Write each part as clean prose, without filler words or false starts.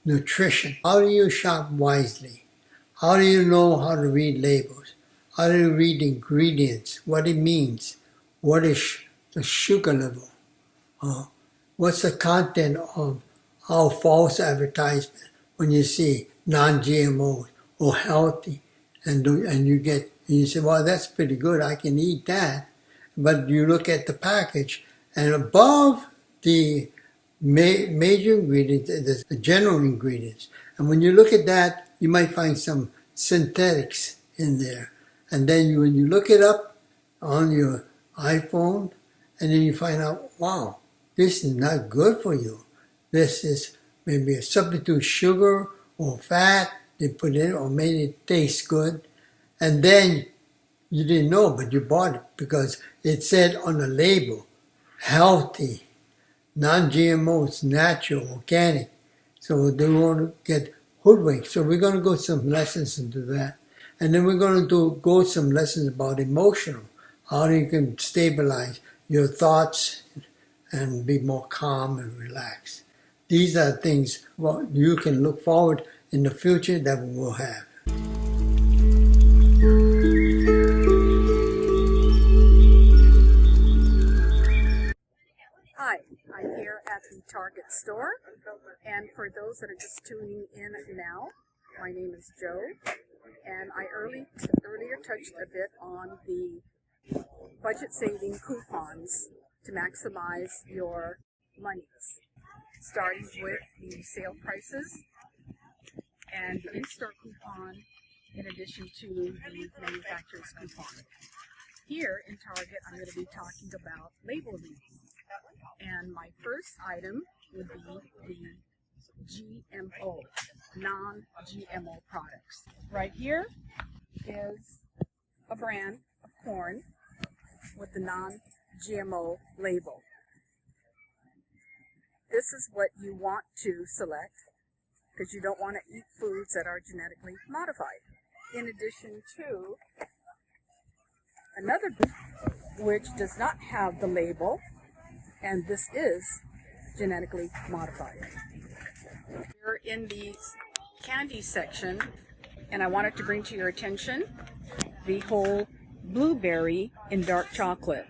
nutrition. How do you shop wisely? How do you know how to read labels? How do you read ingredients? What it means? What is the sugar level? What's the content of our false advertisement when you see non-GMOs or healthy, and you say, well, that's pretty good, I can eat that. But you look at the package, and above the major ingredients, there's the general ingredients. And when you look at that, you might find some synthetics in there. And then when you look it up on your iPhone, and then you find out, wow, this is not good for you. This is maybe a substitute sugar or fat they put in or made it taste good. And then you didn't know, but you bought it because it said on the label, healthy, non-GMOs, natural, organic. So they want to get hoodwinked. So we're going to go some lessons into that. And then we're going to go some lessons about emotional, how you can stabilize your thoughts and be more calm and relaxed. These are things what you can look forward in the future that we will have. Hi, I'm here at the Target store, and for those that are just tuning in now, my name is Joe, and I earlier touched a bit on the budget-saving coupons to maximize your monies, starting with the sale prices and the in-store coupon in addition to the manufacturer's coupon. Here in Target, I'm going to be talking about label reading. And my first item would be the GMO, non-GMO products. Right here is a brand of corn with the non-GMO label. This is what you want to select because you don't want to eat foods that are genetically modified. In addition to another group which does not have the label, and this is genetically modified. We're in the candy section, and I wanted to bring to your attention the whole blueberry in dark chocolate.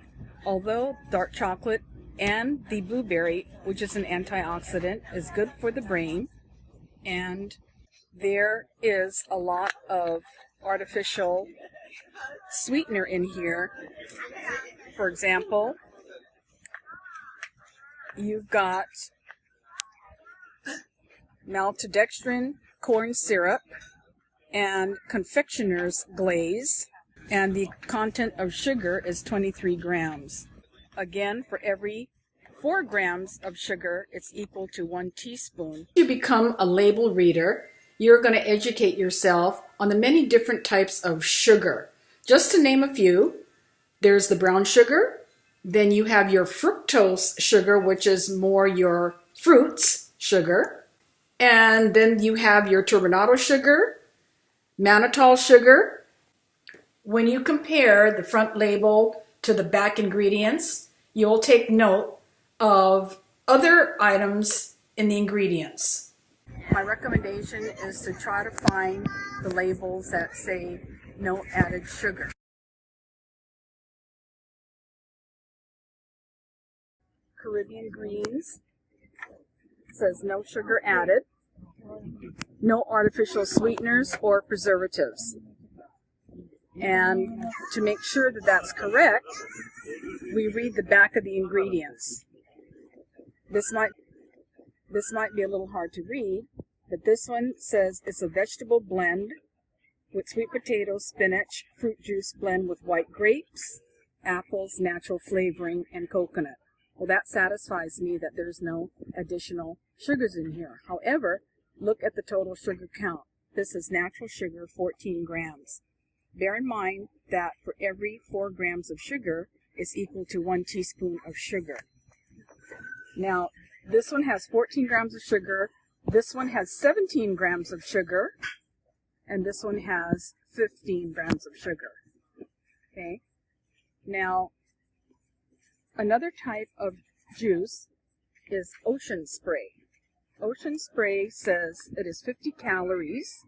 Although dark chocolate and the blueberry, which is an antioxidant, is good for the brain, and there is a lot of artificial sweetener in here. For example, you've got maltodextrin corn syrup and confectioner's glaze, and the content of sugar is 23 grams. Again, for every 4 grams of sugar, it's equal to 1 teaspoon. To become a label reader, you're going to educate yourself on the many different types of sugar. Just to name a few, there's the brown sugar. Then you have your fructose sugar, which is more your fruits sugar. And then you have your turbinado sugar, mannitol sugar. When you compare the front label to the back ingredients, you'll take note of other items in the ingredients. My recommendation is to try to find the labels that say no added sugar. Caribbean greens says no sugar added, no artificial sweeteners or preservatives. And to make sure that that's correct, we read the back of the ingredients. This might be a little hard to read, but this one says it's a vegetable blend with sweet potato, spinach, fruit juice blend with white grapes, apples, natural flavoring, and coconut. Well, that satisfies me that there's no additional sugars in here. However, look at the total sugar count. This is natural sugar, 14 grams. Bear in mind that for every 4 grams of sugar is equal to 1 teaspoon of sugar. Now, this one has 14 grams of sugar, this one has 17 grams of sugar, and this one has 15 grams of sugar. Okay? Now, another type of juice is ocean spray. Ocean Spray says it is 50 calories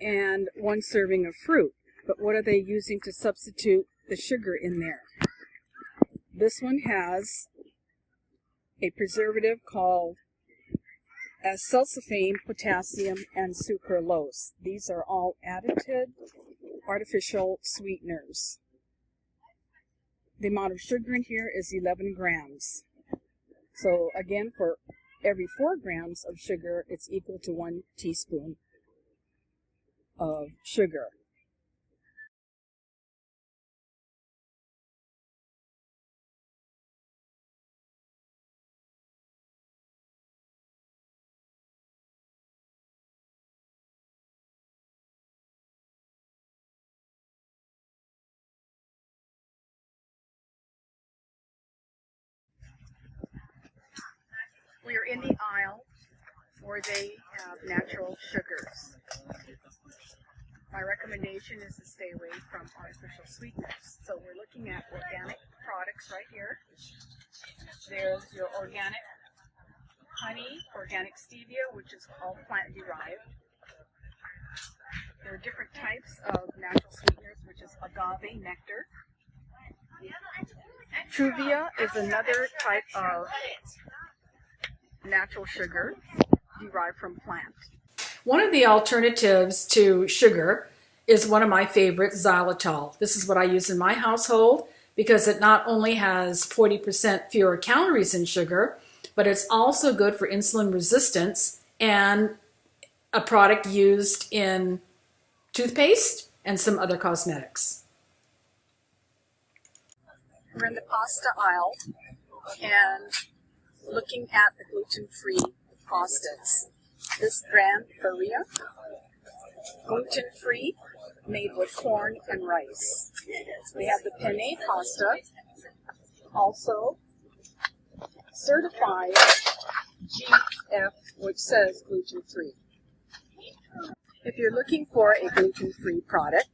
and 1 serving of fruit. But what are they using to substitute the sugar in there? This one has a preservative called acesulfame, potassium, and sucralose. These are all additive artificial sweeteners. The amount of sugar in here is 11 grams. So again, for every 4 grams of sugar, it's equal to 1 teaspoon of sugar. We are in the aisle where they have natural sugars. My recommendation is to stay away from artificial sweeteners. So we're looking at organic products right here. There's your organic honey, organic stevia, which is all plant derived. There are different types of natural sweeteners, which is agave nectar. Truvia is another type of natural sugar derived from plant. One of the alternatives to sugar is one of my favorites, xylitol. This is what I use in my household because it not only has 40% fewer calories than sugar, but it's also good for insulin resistance and a product used in toothpaste and some other cosmetics. We're in the pasta aisle and looking at the gluten-free pastas. This brand, Berea, gluten-free, made with corn and rice. We have the penne pasta, also certified GF, which says gluten-free. If you're looking for a gluten-free product,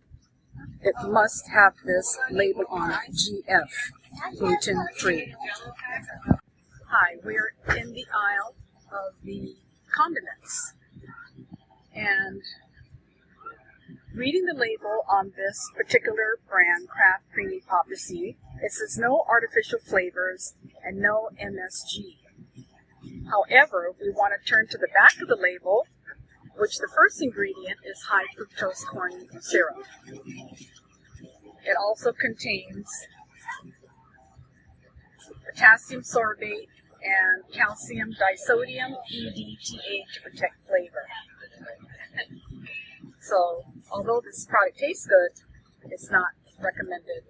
it must have this label on it, GF, gluten-free. Hi, we're in the aisle of the condiments, and reading the label on this particular brand, Kraft Creamy Popper Seed, it says no artificial flavors and no MSG. However, we want to turn to the back of the label, which the first ingredient is high fructose corn syrup. It also contains potassium sorbate and calcium disodium EDTA to protect flavor. So, although this product tastes good, it's not recommended.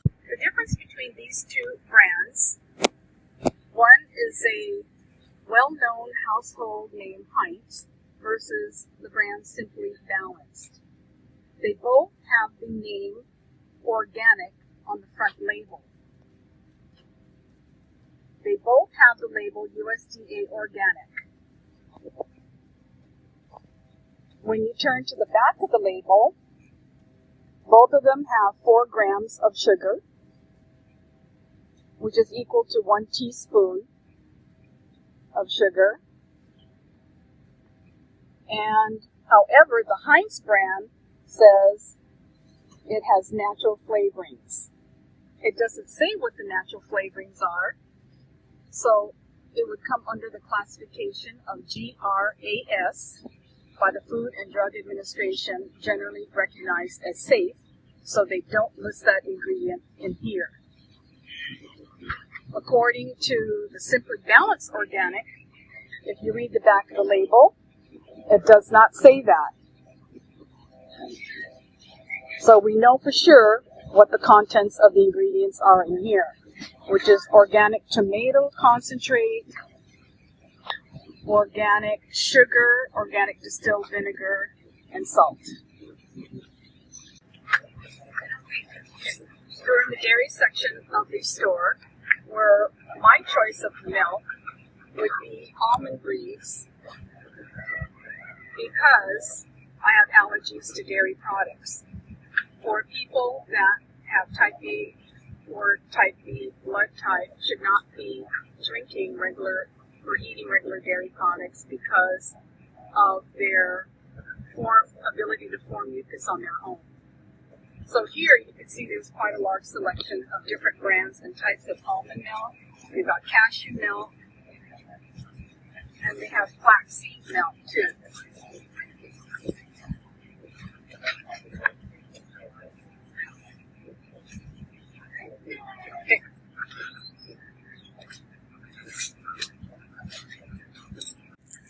The difference between these two brands, one is a well-known household name, Heinz, versus the brand Simply Balanced. They both have the name organic on the front label. They both have the label USDA organic. When you turn to the back of the label, both of them have 4 grams of sugar, which is equal to 1 teaspoon of sugar. And however, the Heinz brand says it has natural flavorings. It doesn't say what the natural flavorings are, so it would come under the classification of GRAS by the Food and Drug Administration, generally recognized as safe, so they don't list that ingredient in here. According to the Simply Balanced Organic, if you read the back of the label, it does not say that. So we know for sure what the contents of the ingredients are in here, which is organic tomato concentrate, organic sugar, organic distilled vinegar, and salt. We're in the dairy section of the store, where my choice of milk would be almond breeze, because I have allergies to dairy products. For people that have type A or type B blood type, should not be drinking regular for eating regular dairy products because of their ability to form mucus on their own. So here you can see there's quite a large selection of different brands and types of almond milk. We've got cashew milk, and they have flaxseed milk too. Okay.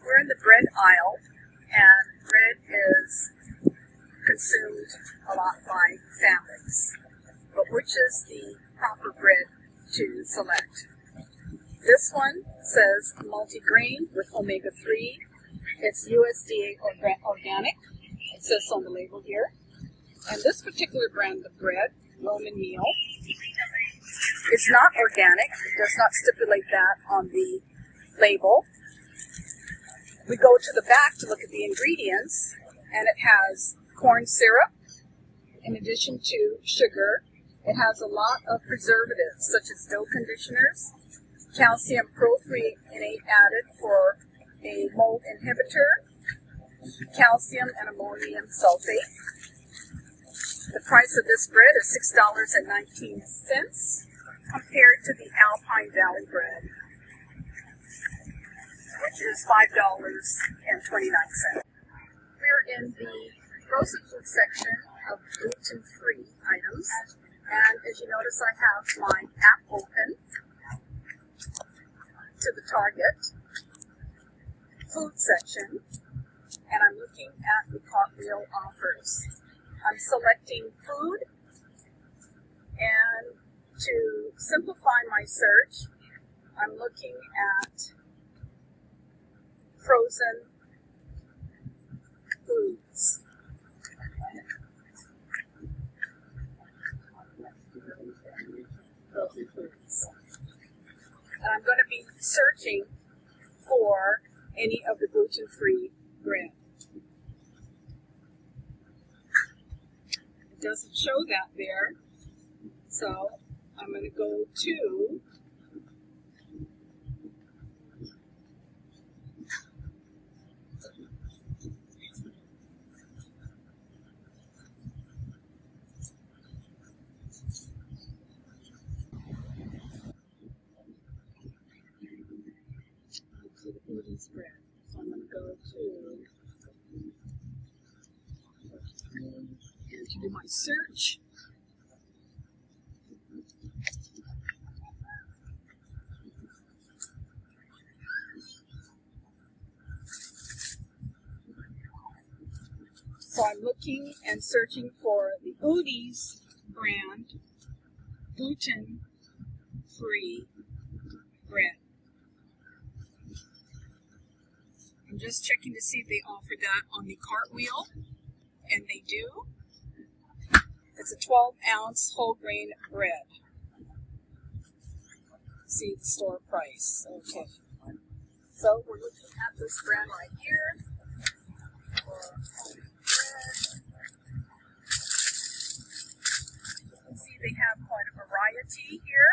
We're in the bread aisle, and bread is consumed a lot by families. But which is the proper bread to select? This one says multigrain with omega-3. It's USDA organic. It says on the label here. And this particular brand of bread, Roman meal, is not organic. It does not stipulate that on the label. We go to the back to look at the ingredients, and it has corn syrup in addition to sugar. It has a lot of preservatives such as dough conditioners, calcium prothreonate added for a mold inhibitor, calcium and ammonium sulfate. The price of this bread is $6.19 compared to the Alpine Valley bread, which is $5.29. We're in the frozen food section of gluten-free items, and as you notice, I have my app open to the Target food section, and I'm looking at the cartwheel offers. I'm selecting food, and to simplify my search, I'm looking at frozen foods. And I'm going to be searching for any of the gluten-free bread. It doesn't show that there, so I'm going to go to the gluten spread. So I'm going to go to do my search. So I'm looking and searching for the Udi's brand gluten-free bread. I'm just checking to see if they offer that on the cartwheel, and they do. It's a 12-ounce whole grain bread. See the store price. Okay. So we're looking at this brand right here. You can see they have quite a variety here.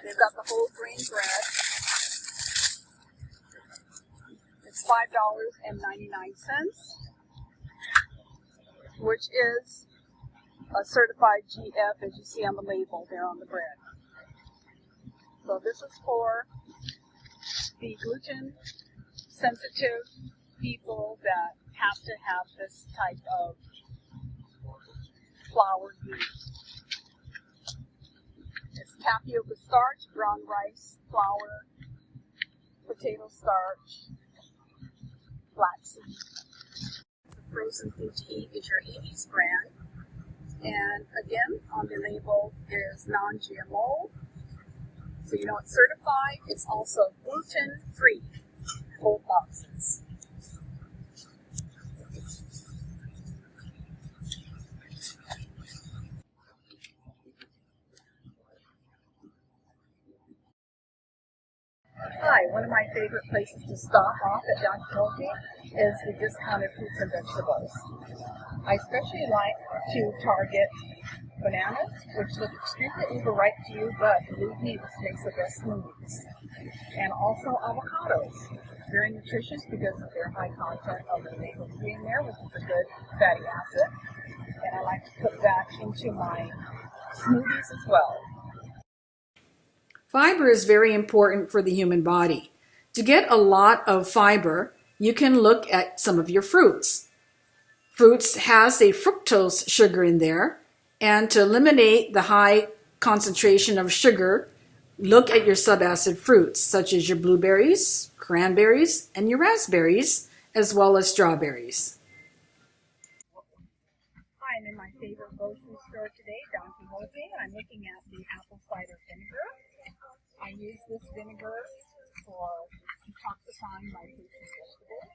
They've got the whole grain bread. It's $5.99, which is a certified GF, as you see on the label there on the bread. So this is for the gluten-sensitive people that have to have this type of flour used. It's tapioca starch, brown rice flour, potato starch, flaxseed. The frozen food to eat is your Amy's brand. And again, on the label is non-GMO. So you know it's certified. It's also gluten-free, whole boxes. Hi, one of my favorite places to stop off at Dr. is the discounted fruits and vegetables. I especially like to target bananas, which look extremely overripe to you, but believe me, this makes the best smoothies. And also avocados. Very nutritious because of their high content of omega-3 in there, which is a good fatty acid. And I like to put that into my smoothies as well. Fiber is very important for the human body. To get a lot of fiber, you can look at some of your fruits. Fruits has a fructose sugar in there, and to eliminate the high concentration of sugar, look at your subacid fruits, such as your blueberries, cranberries, and your raspberries, as well as strawberries. Hi, I'm in my favorite grocery store today, Don Quixote. I'm looking at the apple cider vinegar. I use this vinegar for detoxifying my fruits and vegetables,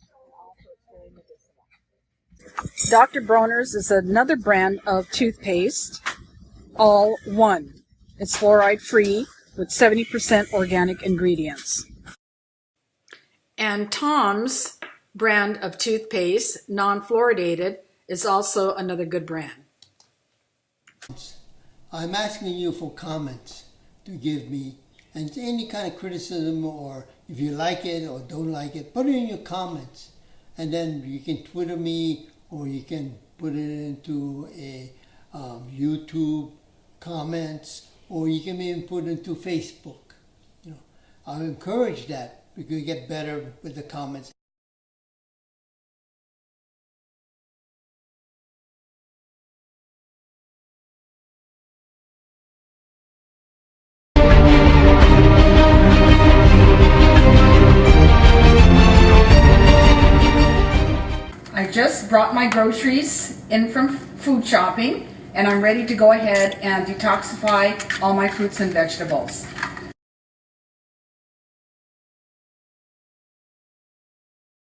and also it's very medicinal. Dr. Bronner's is another brand of toothpaste, All One. It's fluoride-free with 70% organic ingredients. And Tom's brand of toothpaste, non-fluoridated, is also another good brand. I'm asking you for comments to give me, and any kind of criticism, or if you like it or don't like it, put it in your comments, and then you can Twitter me, or you can put it into a YouTube comments, or you can even put it into Facebook. You know, I encourage that because you get better with the comments. I just brought my groceries in from food shopping, and I'm ready to go ahead and detoxify all my fruits and vegetables.